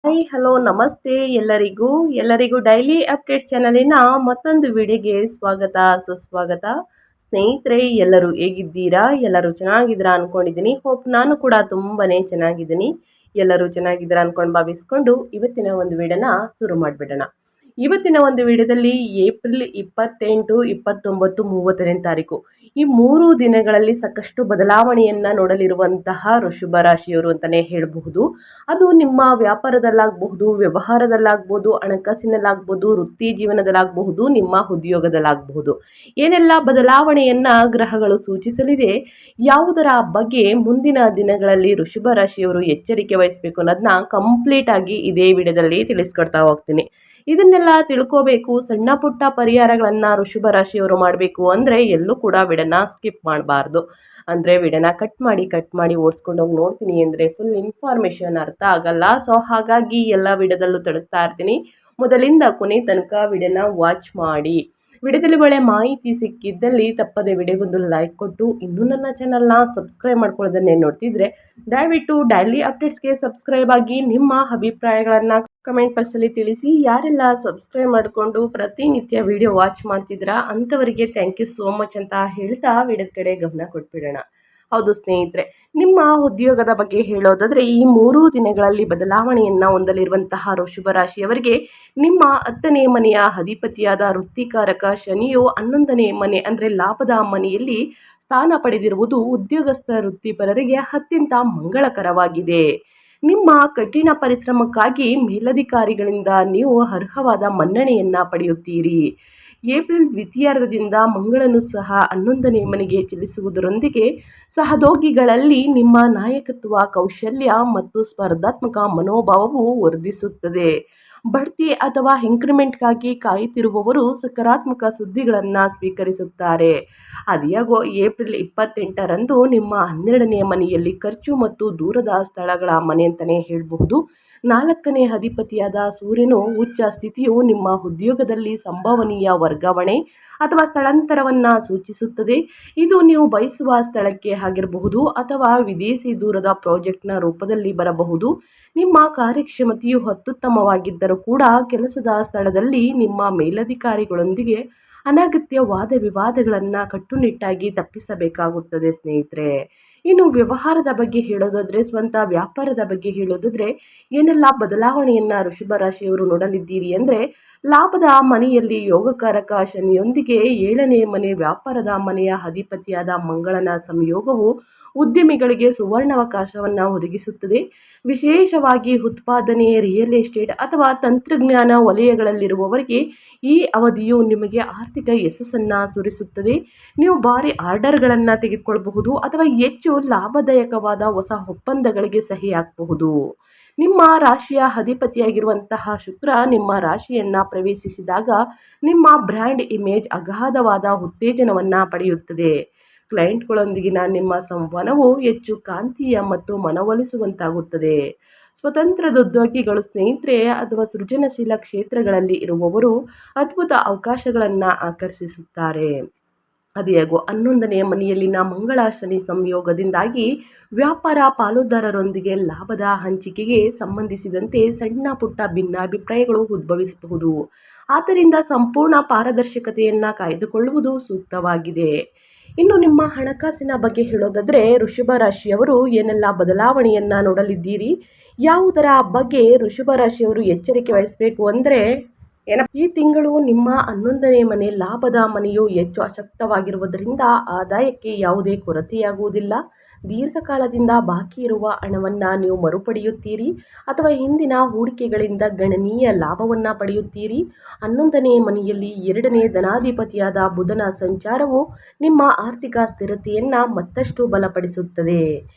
Hi hello ನಮಸ್ತೆ ಎಲ್ಲರಿಗೂ daily update ಚಾನಲಿನ ಮತ್ತೊಂದು ವಿಡಿಯೋಗೆ ಸ್ವಾಗತ ಸುಸ್ವಾಗತ. ಸ್ನೇಹಿತರೆ, ಎಲ್ಲರೂ ಹೇಗಿದ್ದೀರಾ? ಎಲ್ಲರೂ ಚೆನ್ನಾಗಿದ್ದೀರಾ ಅನ್ಕೊಂಡಿದ್ದೀನಿ. ಹೋಪ್ ನಾನು ಕೂಡ ತುಂಬಾನೇ ಚೆನ್ನಾಗಿದ್ದೀನಿ. ಎಲ್ಲರೂ ಚೆನ್ನಾಗಿದ್ದೀರಾ ಅನ್ಕೊಂಡು ಭಾವಿಸ್ಕೊಂಡು ಇವತ್ತಿನ ಒಂದು ವಿಡಿಯೋನ ಶುರು ಮಾಡಿಬಿಡೋಣ. ಇವತ್ತಿನ ಒಂದು ವಿಡಿಯೋದಲ್ಲಿ ಏಪ್ರಿಲ್ 28, 29, 30ನೇ ತಾರೀಕು ಈ 3 ದಿನಗಳಲ್ಲಿ ಸಾಕಷ್ಟು ಬದಲಾವಣೆಯನ್ನ ನೋಡಲಿರುವಂತಹ ವೃಷಭ ರಾಶಿಯವರು ಅಂತಾನೆ ಹೇಳಬಹುದು. ಅದು ನಿಮ್ಮ ವ್ಯಾಪಾರದಲ್ಲಾಗಬಹುದು, ವ್ಯವಹಾರದಲ್ಲಾಗಬಹುದು, ಹಣಕಾಸಿನಲ್ಲಾಗಬಹುದು, ವೃತ್ತಿ ಜೀವನದಲ್ಲಾಗಬಹುದು, ನಿಮ್ಮ ಉದ್ಯೋಗದಲ್ಲಾಗಬಹುದು. ಏನೆಲ್ಲ ಬದಲಾವಣೆಯನ್ನ ಗ್ರಹಗಳು ಸೂಚಿಸಲಿದೆ, ಯಾವುದರ ಬಗ್ಗೆ ಮುಂದಿನ ದಿನಗಳಲ್ಲಿ ವೃಷಭ ರಾಶಿಯವರು ಎಚ್ಚರಿಕೆ ವಹಿಸಬೇಕು ಅನ್ನೋದನ್ನ ಕಂಪ್ಲೀಟ್ ಆಗಿ ಇದೇ ವಿಡಿಯೋದಲ್ಲಿ ತಿಳಿಸ್ಕೊಡ್ತಾ ಹೋಗ್ತೀನಿ. ಇದನ್ನೆಲ್ಲ ತಿಳ್ಕೋಬೇಕು, ಸಣ್ಣ ಪುಟ್ಟ ಪರಿಹಾರಗಳನ್ನ ವೃಷಭ ರಾಶಿಯವರು ಮಾಡಬೇಕು ಅಂದ್ರೆ ಎಲ್ಲೂ ಕೂಡ ವಿಡಿಯೋನ ಸ್ಕಿಪ್ ಮಾಡಬಾರ್ದು. ಅಂದ್ರೆ ವಿಡಿಯೋನ ಕಟ್ ಮಾಡಿ ಓಡಿಸ್ಕೊಂಡು ಹೋಗಿ ನೋಡ್ತೀನಿ ಅಂದ್ರೆ ಫುಲ್ ಇನ್ಫಾರ್ಮೇಶನ್ ಅರ್ಥ ಆಗಲ್ಲ. ಸೊ ಹಾಗಾಗಿ ಎಲ್ಲ ವಿಡಿಯೋದಲ್ಲೂ ತಿಳಿಸ್ತಾ ಇರ್ತೀನಿ. ಮೊದಲಿಂದ ಕೊನೆ ತನಕ ವಿಡಿಯೋನ ವಾಚ್ ಮಾಡಿ. ವಿಡಿಯೋದಲ್ಲಿ ಒಳ್ಳೆ ಮಾಹಿತಿ ಸಿಕ್ಕಿದ್ದಲ್ಲಿ ತಪ್ಪದೆ ವಿಡಿಯೋಗೊಂದು ಲೈಕ್ ಕೊಟ್ಟು, ಇನ್ನೂ ನನ್ನ ಚಾನಲ್ನ ಸಬ್ಸ್ಕ್ರೈಬ್ ಮಾಡ್ಕೊಳ್ಳೋದನ್ನೇ ನೋಡ್ತಿದ್ರೆ ದಯವಿಟ್ಟು ಡೈಲಿ ಅಪ್ಡೇಟ್ಸ್ಗೆ ಸಬ್ಸ್ಕ್ರೈಬ್ ಆಗಿ ನಿಮ್ಮ ಅಭಿಪ್ರಾಯಗಳನ್ನು ಕಮೆಂಟ್ ಬಾಕ್ಸಲ್ಲಿ ತಿಳಿಸಿ. ಯಾರೆಲ್ಲ ಸಬ್ಸ್ಕ್ರೈಬ್ ಮಾಡಿಕೊಂಡು ಪ್ರತಿನಿತ್ಯ ವಿಡಿಯೋ ವಾಚ್ ಮಾಡ್ತಿದ್ದೀರಾ ಅಂಥವರಿಗೆ ಥ್ಯಾಂಕ್ ಯು ಸೋ ಮಚ್ ಅಂತ ಹೇಳ್ತಾ ವಿಡಿಯೋದ ಕಡೆ ಗಮನ ಕೊಟ್ಬಿಡೋಣ. ಹೌದು ಸ್ನೇಹಿತರೆ, ನಿಮ್ಮ ಉದ್ಯೋಗದ ಬಗ್ಗೆ ಹೇಳೋದಾದರೆ ಈ 3 ದಿನಗಳಲ್ಲಿ ಬದಲಾವಣೆಯನ್ನು ಹೊಂದಲಿರುವಂತಹ ವೃಷಭ ರಾಶಿಯವರಿಗೆ ನಿಮ್ಮ 10ನೇ ಮನೆಯ ಅಧಿಪತಿಯಾದ ವೃತ್ತಿಕಾರಕ ಶನಿಯು 11ನೇ ಮನೆ ಅಂದರೆ ಲಾಭದ ಮನೆಯಲ್ಲಿ ಸ್ಥಾನ ಪಡೆದಿರುವುದು ಉದ್ಯೋಗಸ್ಥ ವೃತ್ತಿಪರರಿಗೆ ಅತ್ಯಂತ ಮಂಗಳಕರವಾಗಿದೆ. ನಿಮ್ಮ ಕಠಿಣ ಪರಿಶ್ರಮಕ್ಕಾಗಿ ಮೇಲಧಿಕಾರಿಗಳಿಂದ ನೀವು ಅರ್ಹವಾದ ಮನ್ನಣೆಯನ್ನು ಪಡೆಯುತ್ತೀರಿ. ಏಪ್ರಿಲ್ ದ್ವಿತೀಯಾರ್ಧದಿಂದ ಮಂಗಳನು ಸಹ 11ನೇ ಮನೆಗೆ ಚಲಿಸುವುದರೊಂದಿಗೆ ಸಹೋದ್ಯೋಗಿಗಳಲ್ಲಿ ನಿಮ್ಮ ನಾಯಕತ್ವ ಕೌಶಲ್ಯ ಮತ್ತು ಸ್ಪರ್ಧಾತ್ಮಕ ಮನೋಭಾವವು ವರ್ಧಿಸುತ್ತದೆ. ಬಡ್ತಿ ಅಥವಾ ಇನ್ಕ್ರಿಮೆಂಟ್ಗಾಗಿ ಕಾಯುತ್ತಿರುವವರು ಸಕಾರಾತ್ಮಕ ಸುದ್ದಿಗಳನ್ನು ಸ್ವೀಕರಿಸುತ್ತಾರೆ. ಅದಿಯಾಗೋ ಏಪ್ರಿಲ್ 28ರಂದು ನಿಮ್ಮ 12ನೇ ಮನೆಯಲ್ಲಿ ಖರ್ಚು ಮತ್ತು ದೂರದ ಸ್ಥಳಗಳ ಮನೆ ಅಂತಲೇ ಹೇಳಬಹುದು. 4ನೇ ಅಧಿಪತಿಯಾದ ಸೂರ್ಯನು ಉಚ್ಚ ಸ್ಥಿತಿಯು ನಿಮ್ಮ ಉದ್ಯೋಗದಲ್ಲಿ ಸಂಭವನೀಯ ವರ್ಗಾವಣೆ ಅಥವಾ ಸ್ಥಳಾಂತರವನ್ನು ಸೂಚಿಸುತ್ತದೆ. ಇದು ನೀವು ಬಯಸುವ ಸ್ಥಳಕ್ಕೆ ಆಗಿರಬಹುದು ಅಥವಾ ವಿದೇಶಿ ದೂರದ ಪ್ರಾಜೆಕ್ಟ್ನ ರೂಪದಲ್ಲಿ ಬರಬಹುದು. ನಿಮ್ಮ ಕಾರ್ಯಕ್ಷಮತೆಯು ಅತ್ಯುತ್ತಮವಾಗಿದ್ದರೂ ಕೂಡ ಕೆಲಸದ ಸ್ಥಳದಲ್ಲಿ ನಿಮ್ಮ ಮೇಲಧಿಕಾರಿಗಳೊಂದಿಗೆ ಅನಗತ್ಯ ವಾದ ವಿವಾದಗಳನ್ನು ಕಟ್ಟುನಿಟ್ಟಾಗಿ ತಪ್ಪಿಸಬೇಕಾಗುತ್ತದೆ ಸ್ನೇಹಿತರೆ. ಇನ್ನು ವ್ಯವಹಾರದ ಬಗ್ಗೆ ಹೇಳೋದಾದರೆ, ಸ್ವಂತ ವ್ಯಾಪಾರದ ಬಗ್ಗೆ ಹೇಳೋದಾದರೆ ಏನೆಲ್ಲ ಬದಲಾವಣೆಯನ್ನು ವೃಷಭ ರಾಶಿಯವರು ನೋಡಲಿದ್ದೀರಿ ಅಂದರೆ, ಲಾಭದ ಮನೆಯಲ್ಲಿ ಯೋಗಕಾರಕ ಶನಿಯೊಂದಿಗೆ 7ನೇ ಮನೆ ವ್ಯಾಪಾರದ ಮನೆಯ ಅಧಿಪತಿಯಾದ ಮಂಗಳನ ಸಂಯೋಗವು ಉದ್ಯಮಿಗಳಿಗೆ ಸುವರ್ಣಾವಕಾಶವನ್ನು ಒದಗಿಸುತ್ತದೆ. ವಿಶೇಷವಾಗಿ ಉತ್ಪಾದನೆ, ರಿಯಲ್ ಎಸ್ಟೇಟ್ ಅಥವಾ ತಂತ್ರಜ್ಞಾನ ವಲಯಗಳಲ್ಲಿರುವವರಿಗೆ ಈ ಅವಧಿಯು ನಿಮಗೆ ಆರ್ಥಿಕ ಯಶಸ್ಸನ್ನು ಸುರಿಸುತ್ತದೆ. ನೀವು ಭಾರಿ ಆರ್ಡರ್ಗಳನ್ನು ತೆಗೆದುಕೊಳ್ಳಬಹುದು ಅಥವಾ ಹೆಚ್ಚು ಲಾಭದಾಯಕವಾದ ಹೊಸ ಒಪ್ಪಂದಗಳಿಗೆ ಸಹಿ ಹಾಕಬಹುದು. ನಿಮ್ಮ ರಾಶಿಯ ಅಧಿಪತಿಯಾಗಿರುವಂತಹ ಶುಕ್ರ ನಿಮ್ಮ ರಾಶಿಯನ್ನು ಪ್ರವೇಶಿಸಿದಾಗ ನಿಮ್ಮ ಬ್ರ್ಯಾಂಡ್ ಇಮೇಜ್ ಅಗಾಧವಾದ ಉತ್ತೇಜನವನ್ನು ಪಡೆಯುತ್ತದೆ. ಕ್ಲೈಂಟ್ಗಳೊಂದಿಗಿನ ನಿಮ್ಮ ಸಂವಹನವು ಹೆಚ್ಚು ಕಾಂತೀಯ ಮತ್ತು ಮನವೊಲಿಸುವಂತಾಗುತ್ತದೆ. ಸ್ವತಂತ್ರ ಉದ್ಯೋಗಿಗಳು ಸ್ನೇಹಿತರೆ ಅಥವಾ ಸೃಜನಶೀಲ ಕ್ಷೇತ್ರಗಳಲ್ಲಿ ಇರುವವರು ಅದ್ಭುತ ಅವಕಾಶಗಳನ್ನು ಆಕರ್ಷಿಸುತ್ತಾರೆ. ಅದೇಗೋ 11ನೇ ಮನೆಯಲ್ಲಿನ ಮಂಗಳ ಶನಿ ಸಂಯೋಗದಿಂದಾಗಿ ವ್ಯಾಪಾರ ಪಾಲುದಾರರೊಂದಿಗೆ ಲಾಭದ ಹಂಚಿಕೆಗೆ ಸಂಬಂಧಿಸಿದಂತೆ ಸಣ್ಣ ಪುಟ್ಟ ಭಿನ್ನಾಭಿಪ್ರಾಯಗಳು ಉದ್ಭವಿಸಬಹುದು. ಆದ್ದರಿಂದ ಸಂಪೂರ್ಣ ಪಾರದರ್ಶಕತೆಯನ್ನು ಕಾಯ್ದುಕೊಳ್ಳುವುದು ಸೂಕ್ತವಾಗಿದೆ. ಇನ್ನು ನಿಮ್ಮ ಹಣಕಾಸಿನ ಬಗ್ಗೆ ಹೇಳೋದಾದರೆ, ವೃಷಭ ರಾಶಿಯವರು ಏನೆಲ್ಲ ಬದಲಾವಣೆಯನ್ನು ನೋಡಲಿದ್ದೀರಿ, ಯಾವುದರ ಬಗ್ಗೆ ವೃಷಭ ರಾಶಿಯವರು ಎಚ್ಚರಿಕೆ ವಹಿಸಬೇಕು ಅಂದರೆ, ಈ ತಿಂಗಳು ನಿಮ್ಮ 11ನೇ ಮನೆ ಲಾಭದ ಮನೆಯು ಹೆಚ್ಚು ಅಶಕ್ತವಾಗಿರುವುದರಿಂದ ಆದಾಯಕ್ಕೆ ಯಾವುದೇ ಕೊರತೆಯಾಗುವುದಿಲ್ಲ. ದೀರ್ಘಕಾಲದಿಂದ ಬಾಕಿ ಇರುವ ಹಣವನ್ನು ನೀವು ಮರುಪಡೆಯುತ್ತೀರಿ ಅಥವಾ ಹಿಂದಿನ ಹೂಡಿಕೆಗಳಿಂದ ಗಣನೀಯ ಲಾಭವನ್ನು ಪಡೆಯುತ್ತೀರಿ. 11ನೇ ಮನೆಯಲ್ಲಿ 2ನೇ ಧನಾಧಿಪತಿಯಾದ ಬುಧನ ಸಂಚಾರವು ನಿಮ್ಮ ಆರ್ಥಿಕ ಸ್ಥಿರತೆಯನ್ನು ಮತ್ತಷ್ಟು ಬಲಪಡಿಸುತ್ತದೆ.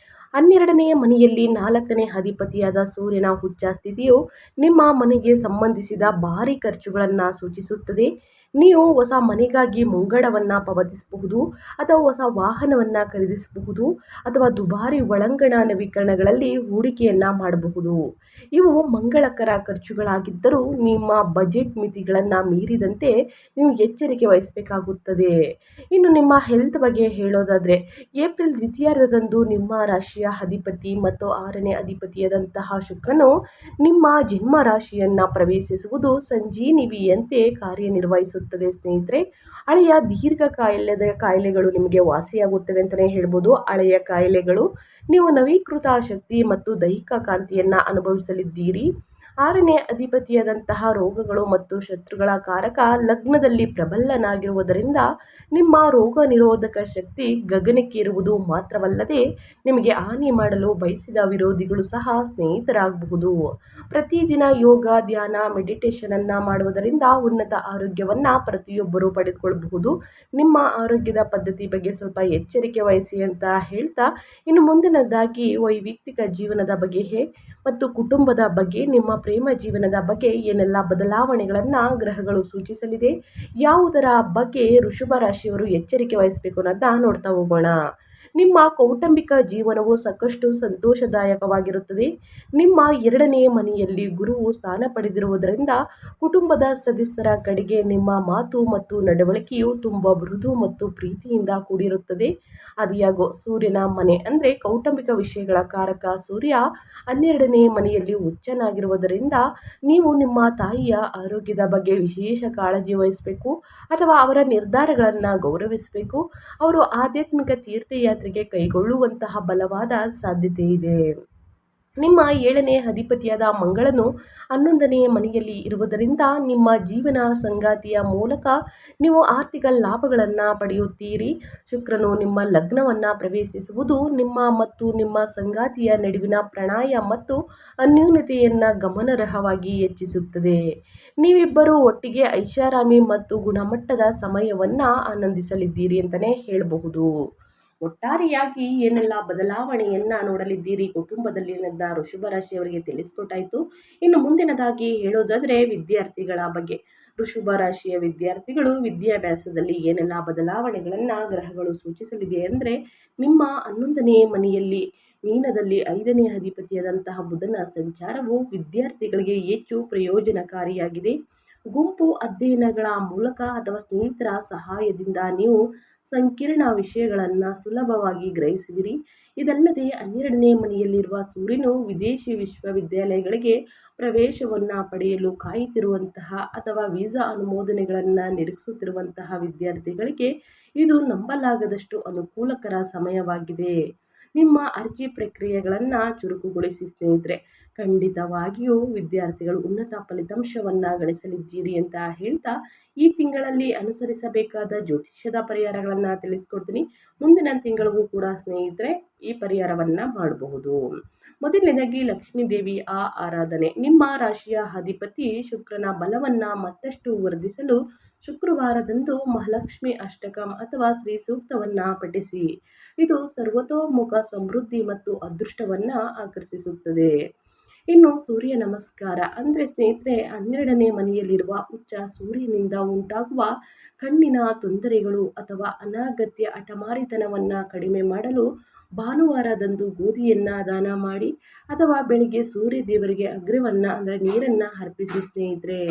12ನೇ ಮನೆಯಲ್ಲಿ 4ನೇ ಅಧಿಪತಿಯಾದ ಸೂರ್ಯನ ಉಚ್ಚ ಸ್ಥಿತಿಯು ನಿಮ್ಮ ಮನೆಗೆ ಸಂಬಂಧಿಸಿದ ಭಾರಿ ಖರ್ಚುಗಳನ್ನು ಸೂಚಿಸುತ್ತದೆ. ನೀವು ಹೊಸ ಮನೆಗಾಗಿ ಮುಂಗಡವನ್ನು ಪಾವತಿಸಬಹುದು ಅಥವಾ ಹೊಸ ವಾಹನವನ್ನು ಖರೀದಿಸಬಹುದು ಅಥವಾ ದುಬಾರಿ ಒಳಾಂಗಣ ನವೀಕರಣಗಳಲ್ಲಿ ಹೂಡಿಕೆಯನ್ನು ಮಾಡಬಹುದು. ಇವು ಮಂಗಳಕರ ಖರ್ಚುಗಳಾಗಿದ್ದರೂ ನಿಮ್ಮ ಬಜೆಟ್ ಮಿತಿಗಳನ್ನು ಮೀರಿದಂತೆ ನೀವು ಎಚ್ಚರಿಕೆ ವಹಿಸಬೇಕಾಗುತ್ತದೆ. ಇನ್ನು ನಿಮ್ಮ ಹೆಲ್ತ್ ಬಗ್ಗೆ ಹೇಳೋದಾದರೆ, ಏಪ್ರಿಲ್ ದ್ವಿತೀಯಾರ್ಧದಂದು ನಿಮ್ಮ ರಾಶಿಯ ಅಧಿಪತಿ ಮತ್ತು 6ನೇ ಅಧಿಪತಿಯಾದಂತಹ ಶುಕ್ರನು ನಿಮ್ಮ ಜನ್ಮ ರಾಶಿಯನ್ನು ಪ್ರವೇಶಿಸುವುದು ಸಂಜೀವಿನಿಯಂತೆ ಕಾರ್ಯನಿರ್ವಹಿಸುತ್ತದೆ ಸ್ನೇಹಿತರೆ. ಹಳೆಯ ಕಾಯಿಲೆಗಳು ನಿಮಗೆ ವಾಸಿಯಾಗುತ್ತವೆ ಅಂತಲೇ ಹೇಳ್ಬೋದು. ಹಳೆಯ ಕಾಯಿಲೆಗಳು, ನೀವು ನವೀಕೃತ ಶಕ್ತಿ ಮತ್ತು ದೈಹಿಕ ಕಾಂತಿಯನ್ನು ಅನುಭವಿಸಲಿದ್ದೀರಿ. 6ನೇ ಅಧಿಪತಿಯಾದಂತಹ ರೋಗಗಳು ಮತ್ತು ಶತ್ರುಗಳ ಕಾರಕ ಲಗ್ನದಲ್ಲಿ ಪ್ರಬಲನಾಗಿರುವುದರಿಂದ ನಿಮ್ಮ ರೋಗ ನಿರೋಧಕ ಶಕ್ತಿ ಗಗನಕ್ಕೆ ಇರುವುದು ಮಾತ್ರವಲ್ಲದೆ ನಿಮಗೆ ಹಾನಿ ಮಾಡಲು ಬಯಸಿದ ವಿರೋಧಿಗಳು ಸಹ ಸ್ನೇಹಿತರಾಗಬಹುದು. ಪ್ರತಿದಿನ ಯೋಗ, ಧ್ಯಾನ, ಮೆಡಿಟೇಷನನ್ನು ಮಾಡುವುದರಿಂದ ಉನ್ನತ ಆರೋಗ್ಯವನ್ನು ಪ್ರತಿಯೊಬ್ಬರೂ ಪಡೆದುಕೊಳ್ಳಬಹುದು. ನಿಮ್ಮ ಆರೋಗ್ಯದ ಪದ್ಧತಿ ಬಗ್ಗೆ ಸ್ವಲ್ಪ ಎಚ್ಚರಿಕೆ ವಹಿಸಿ ಅಂತ ಹೇಳ್ತಾ, ಇನ್ನು ಮುಂದಿನದಾಗಿ ವೈಯಕ್ತಿಕ ಜೀವನದ ಬಗ್ಗೆ ಮತ್ತು ಕುಟುಂಬದ ಬಗ್ಗೆ, ನಿಮ್ಮ ಪ್ರೇಮ ಜೀವನದ ಬಗ್ಗೆ ಏನೆಲ್ಲ ಬದಲಾವಣೆಗಳನ್ನು ಗ್ರಹಗಳು ಸೂಚಿಸಲಿದೆ, ಯಾವುದರ ಬಗ್ಗೆ ವೃಷಭ ರಾಶಿಯವರು ಎಚ್ಚರಿಕೆ ವಹಿಸಬೇಕು ಅನ್ನೋದನ್ನ ನೋಡ್ತಾ ಹೋಗೋಣ. ನಿಮ್ಮ ಕೌಟುಂಬಿಕ ಜೀವನವು ಸಾಕಷ್ಟು ಸಂತೋಷದಾಯಕವಾಗಿರುತ್ತದೆ. ನಿಮ್ಮ 2ನೇ ಮನೆಯಲ್ಲಿ ಗುರುವು ಸ್ಥಾನ ಪಡೆದಿರುವುದರಿಂದ ಕುಟುಂಬದ ಸದಸ್ಯರ ಕಡೆಗೆ ನಿಮ್ಮ ಮಾತು ಮತ್ತು ನಡವಳಿಕೆಯು ತುಂಬ ಮೃದು ಮತ್ತು ಪ್ರೀತಿಯಿಂದ ಕೂಡಿರುತ್ತದೆ. ಆದಿಯಾಗೋ ಸೂರ್ಯನ ಮನೆ ಅಂದರೆ ಕೌಟುಂಬಿಕ ವಿಷಯಗಳ ಕಾರಕ ಸೂರ್ಯ 12ನೇ ಮನೆಯಲ್ಲಿ ಉಚ್ಚನಾಗಿರುವುದರಿಂದ ನೀವು ನಿಮ್ಮ ತಾಯಿಯ ಆರೋಗ್ಯದ ಬಗ್ಗೆ ವಿಶೇಷ ಕಾಳಜಿ ವಹಿಸಬೇಕು ಅಥವಾ ಅವರ ನಿರ್ಧಾರಗಳನ್ನು ಗೌರವಿಸಬೇಕು. ಅವರು ಆಧ್ಯಾತ್ಮಿಕ ತೀರ್ಥಯಾತ್ರೆಗೆ ಕೈಗೊಳ್ಳುವಂತಹ ಬಲವಾದ ಸಾಧ್ಯತೆ ಇದೆ. ನಿಮ್ಮ 7ನೇ ಅಧಿಪತಿಯಾದ ಮಂಗಳನು 11ನೇ ಮನೆಯಲ್ಲಿ ಇರುವುದರಿಂದ ನಿಮ್ಮ ಜೀವನ ಸಂಗಾತಿಯ ಮೂಲಕ ನೀವು ಆರ್ಥಿಕ ಲಾಭಗಳನ್ನು ಪಡೆಯುತ್ತೀರಿ. ಶುಕ್ರನು ನಿಮ್ಮ ಲಗ್ನವನ್ನು ಪ್ರವೇಶಿಸುವುದು ನಿಮ್ಮ ಮತ್ತು ನಿಮ್ಮ ಸಂಗಾತಿಯ ನಡುವಿನ ಪ್ರಣಯ ಮತ್ತು ಅನ್ಯೋನ್ಯತೆಯನ್ನು ಗಮನಾರ್ಹವಾಗಿ ಹೆಚ್ಚಿಸುತ್ತದೆ. ನೀವಿಬ್ಬರೂ ಒಟ್ಟಿಗೆ ಐಷಾರಾಮಿ ಮತ್ತು ಗುಣಮಟ್ಟದ ಸಮಯವನ್ನು ಆನಂದಿಸಲಿದ್ದೀರಿ ಅಂತಲೇ ಹೇಳಬಹುದು. ಒಟ್ಟಾರೆಯಾಗಿ ಏನೆಲ್ಲ ಬದಲಾವಣೆಯನ್ನು ನೋಡಲಿದ್ದೀರಿ ಕುಟುಂಬದಲ್ಲಿ ಅನ್ನೋದನ್ನ ವೃಷಭ ರಾಶಿಯವರಿಗೆ ತಿಳಿಸ್ಕೊಟ್ಟಾಯಿತು. ಇನ್ನು ಮುಂದಿನದಾಗಿ ಹೇಳೋದಾದರೆ ವಿದ್ಯಾರ್ಥಿಗಳ ಬಗ್ಗೆ. ವೃಷಭ ರಾಶಿಯ ವಿದ್ಯಾರ್ಥಿಗಳು ವಿದ್ಯಾಭ್ಯಾಸದಲ್ಲಿ ಏನೆಲ್ಲ ಬದಲಾವಣೆಗಳನ್ನು ಗ್ರಹಗಳು ಸೂಚಿಸಲಿದೆ ಅಂದರೆ, ನಿಮ್ಮ 11ನೇ ಮನೆಯಲ್ಲಿ ಮೀನದಲ್ಲಿ 5ನೇ ಅಧಿಪತಿಯಾದಂತಹ ಬುಧನ ಸಂಚಾರವು ವಿದ್ಯಾರ್ಥಿಗಳಿಗೆ ಹೆಚ್ಚು ಪ್ರಯೋಜನಕಾರಿಯಾಗಿದೆ. ಗುಂಪು ಅಧ್ಯಯನಗಳ ಮೂಲಕ ಅಥವಾ ಸ್ನೇಹಿತರ ಸಹಾಯದಿಂದ ನೀವು ಸಂಕೀರ್ಣ ವಿಷಯಗಳನ್ನು ಸುಲಭವಾಗಿ ಗ್ರಹಿಸುವಿರಿ. ಇದಲ್ಲದೆ 12ನೇ ಮನೆಯಲ್ಲಿರುವ ಸೂರ್ಯನು ವಿದೇಶಿ ವಿಶ್ವವಿದ್ಯಾಲಯಗಳಿಗೆ ಪ್ರವೇಶವನ್ನು ಪಡೆಯಲು ಕಾಯುತ್ತಿರುವಂತಹ ಅಥವಾ ವೀಸಾ ಅನುಮೋದನೆಗಳನ್ನು ನಿರೀಕ್ಷಿಸುತ್ತಿರುವಂತಹ ವಿದ್ಯಾರ್ಥಿಗಳಿಗೆ ಇದು ನಂಬಲಾಗದಷ್ಟು ಅನುಕೂಲಕರ ಸಮಯವಾಗಿದೆ. ನಿಮ್ಮ ಅರ್ಜಿ ಪ್ರಕ್ರಿಯೆಗಳನ್ನು ಚುರುಕುಗೊಳಿಸಿ ಸ್ನೇಹಿತರೆ. ಖಂಡಿತವಾಗಿಯೂ ವಿದ್ಯಾರ್ಥಿಗಳು ಉನ್ನತ ಫಲಿತಾಂಶವನ್ನು ಗಳಿಸಲಿದ್ದೀರಿ ಅಂತ ಹೇಳ್ತಾ, ಈ ತಿಂಗಳಲ್ಲಿ ಅನುಸರಿಸಬೇಕಾದ ಜ್ಯೋತಿಷ್ಯದ ಪರಿಹಾರಗಳನ್ನು ತಿಳಿಸ್ಕೊಡ್ತೀನಿ. ಮುಂದಿನ ತಿಂಗಳಿಗೂ ಕೂಡ ಸ್ನೇಹಿತರೆ ಈ ಪರಿಹಾರವನ್ನು ಮಾಡಬಹುದು. ಮೊದಲನೇದಾಗಿ ಲಕ್ಷ್ಮೀ ದೇವಿಯ ಆರಾಧನೆ. ನಿಮ್ಮ ರಾಶಿಯ ಅಧಿಪತಿ ಶುಕ್ರನ ಬಲವನ್ನು ಮತ್ತಷ್ಟು ವರ್ಧಿಸಲು ಶುಕ್ರವಾರದಂದು ಮಹಾಲಕ್ಷ್ಮಿ ಅಷ್ಟಕಂ ಅಥವಾ ಶ್ರೀ ಸೂಕ್ತವನ್ನು ಪಠಿಸಿ. ಇದು ಸರ್ವತೋಮುಖ ಸಮೃದ್ಧಿ ಮತ್ತು ಅದೃಷ್ಟವನ್ನು ಆಕರ್ಷಿಸುತ್ತದೆ. ಇನ್ನು ಸೂರ್ಯ ನಮಸ್ಕಾರ ಅಂದರೆ ಸ್ನೇಹಿತರೆ, 12ನೇ ಮನೆಯಲ್ಲಿರುವ ಉಚ್ಚ ಸೂರ್ಯನಿಂದ ಉಂಟಾಗುವ ಕಣ್ಣಿನ ತೊಂದರೆಗಳು ಅಥವಾ ಅನಗತ್ಯ ಹಠಮಾರಿತನವನ್ನು ಕಡಿಮೆ ಮಾಡಲು ಭಾನುವಾರದಂದು ಗೋಧಿಯನ್ನು ದಾನ ಮಾಡಿ ಅಥವಾ ಬೆಳಿಗ್ಗೆ ಸೂರ್ಯ ದೇವರಿಗೆ ಅಗ್ರವನ್ನು ಅಂದರೆ ನೀರನ್ನು ಅರ್ಪಿಸಿ ಸ್ನೇಹಿತರೆ.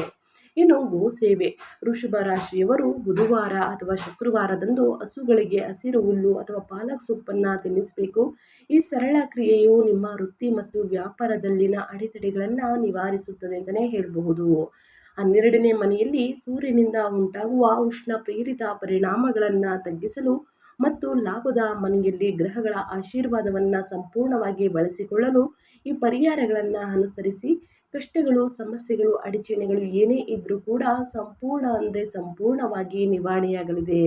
ಇನ್ನು ಗೋಸೇವೆ. ವೃಷಭ ರಾಶಿಯವರು ಬುಧವಾರ ಅಥವಾ ಶುಕ್ರವಾರದಂದು ಹಸುಗಳಿಗೆ ಹಸಿರು ಹುಲ್ಲು ಅಥವಾ ಪಾಲಕ್ ಸೊಪ್ಪನ್ನು ತಿನ್ನಿಸಬೇಕು. ಈ ಸರಳ ಕ್ರಿಯೆಯು ನಿಮ್ಮ ವೃತ್ತಿ ಮತ್ತು ವ್ಯಾಪಾರದಲ್ಲಿನ ಅಡೆತಡೆಗಳನ್ನು ನಿವಾರಿಸುತ್ತದೆ ಅಂತಲೇ ಹೇಳಬಹುದು. 12ನೇ ಮನೆಯಲ್ಲಿ ಸೂರ್ಯನಿಂದ ಉಂಟಾಗುವ ಉಷ್ಣ ಪ್ರೇರಿತ ಪರಿಣಾಮಗಳನ್ನು ತಗ್ಗಿಸಲು ಮತ್ತು ಲಾಭದ ಮನೆಯಲ್ಲಿ ಗ್ರಹಗಳ ಆಶೀರ್ವಾದವನ್ನು ಸಂಪೂರ್ಣವಾಗಿ ಬಳಸಿಕೊಳ್ಳಲು ಈ ಪರಿಹಾರಗಳನ್ನು ಅನುಸರಿಸಿ. ಕಷ್ಟಗಳು, ಸಮಸ್ಯೆಗಳು, ಅಡಚಣೆಗಳು ಏನೇ ಇದ್ದರೂ ಕೂಡ ಸಂಪೂರ್ಣವಾಗಿ ನಿವಾರಣೆಯಾಗಲಿದೆ.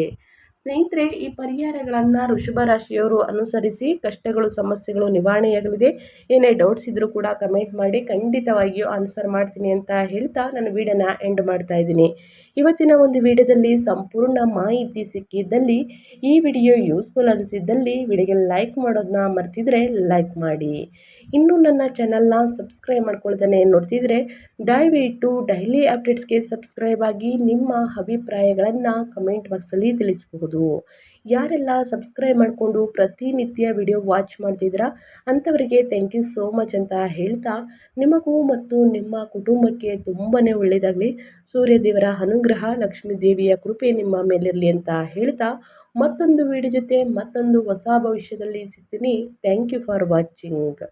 ಸ್ನೇಹಿತರೆ, ಈ ಪರಿಹಾರಗಳನ್ನು ವೃಷಭ ರಾಶಿಯವರು ಅನುಸರಿಸಿ ಕಷ್ಟಗಳು ಸಮಸ್ಯೆಗಳು ನಿವಾರಣೆಯಾಗಲಿದೆ. ಏನೇ ಡೌಟ್ಸ್ ಇದ್ದರೂ ಕೂಡ ಕಮೆಂಟ್ ಮಾಡಿ, ಖಂಡಿತವಾಗಿಯೂ ಆನ್ಸರ್ ಮಾಡ್ತೀನಿ ಅಂತ ಹೇಳ್ತಾ ನಾನು ವಿಡಿಯೋನ ಎಂಡ್ ಮಾಡ್ತಾ ಇದ್ದೀನಿ. ಇವತ್ತಿನ ಒಂದು ವಿಡಿಯೋದಲ್ಲಿ ಸಂಪೂರ್ಣ ಮಾಹಿತಿ ಸಿಕ್ಕಿದ್ದಲ್ಲಿ, ಈ ವಿಡಿಯೋ ಯೂಸ್ಫುಲ್ ಅನಿಸಿದ್ದಲ್ಲಿ ವಿಡಿಯೋಗೆ ಲೈಕ್ ಮಾಡೋದನ್ನ ಮರ್ತಿದ್ರೆ ಲೈಕ್ ಮಾಡಿ. ಇನ್ನೂ ನನ್ನ ಚಾನಲ್ನ ಸಬ್ಸ್ಕ್ರೈಬ್ ಮಾಡ್ಕೊಳ್ದೇ ನೋಡ್ತಿದ್ರೆ ದಯವಿಟ್ಟು ಡೈಲಿ ಅಪ್ಡೇಟ್ಸ್ಗೆ ಸಬ್ಸ್ಕ್ರೈಬ್ ಆಗಿ ನಿಮ್ಮ ಅಭಿಪ್ರಾಯಗಳನ್ನು ಕಮೆಂಟ್ ಬಾಕ್ಸಲ್ಲಿ ತಿಳಿಸಬಹುದು. ಯಾರೆಲ್ಲ ಸಬ್ಸ್ಕ್ರೈಬ್ ಮಾಡಿಕೊಂಡು ಪ್ರತಿನಿತ್ಯ ವಿಡಿಯೋ ವಾಚ್ ಮಾಡ್ತಿದ್ದೀರಾ ಅಂಥವರಿಗೆ ಥ್ಯಾಂಕ್ ಯು ಸೋ ಮಚ್ ಅಂತ ಹೇಳ್ತಾ, ನಿಮಗೂ ಮತ್ತು ನಿಮ್ಮ ಕುಟುಂಬಕ್ಕೆ ತುಂಬಾ ಒಳ್ಳೆಯದಾಗಲಿ, ಸೂರ್ಯದೇವರ ಅನುಗ್ರಹ, ಲಕ್ಷ್ಮೀ ದೇವಿಯ ಕೃಪೆ ನಿಮ್ಮ ಮೇಲಿರಲಿ ಅಂತ ಹೇಳ್ತಾ, ಮತ್ತೊಂದು ವಿಡಿಯೋ ಜೊತೆ ಮತ್ತೊಂದು ಹೊಸ ಭವಿಷ್ಯದಲ್ಲಿ ಸಿಗ್ತೀನಿ. Thank you for watching.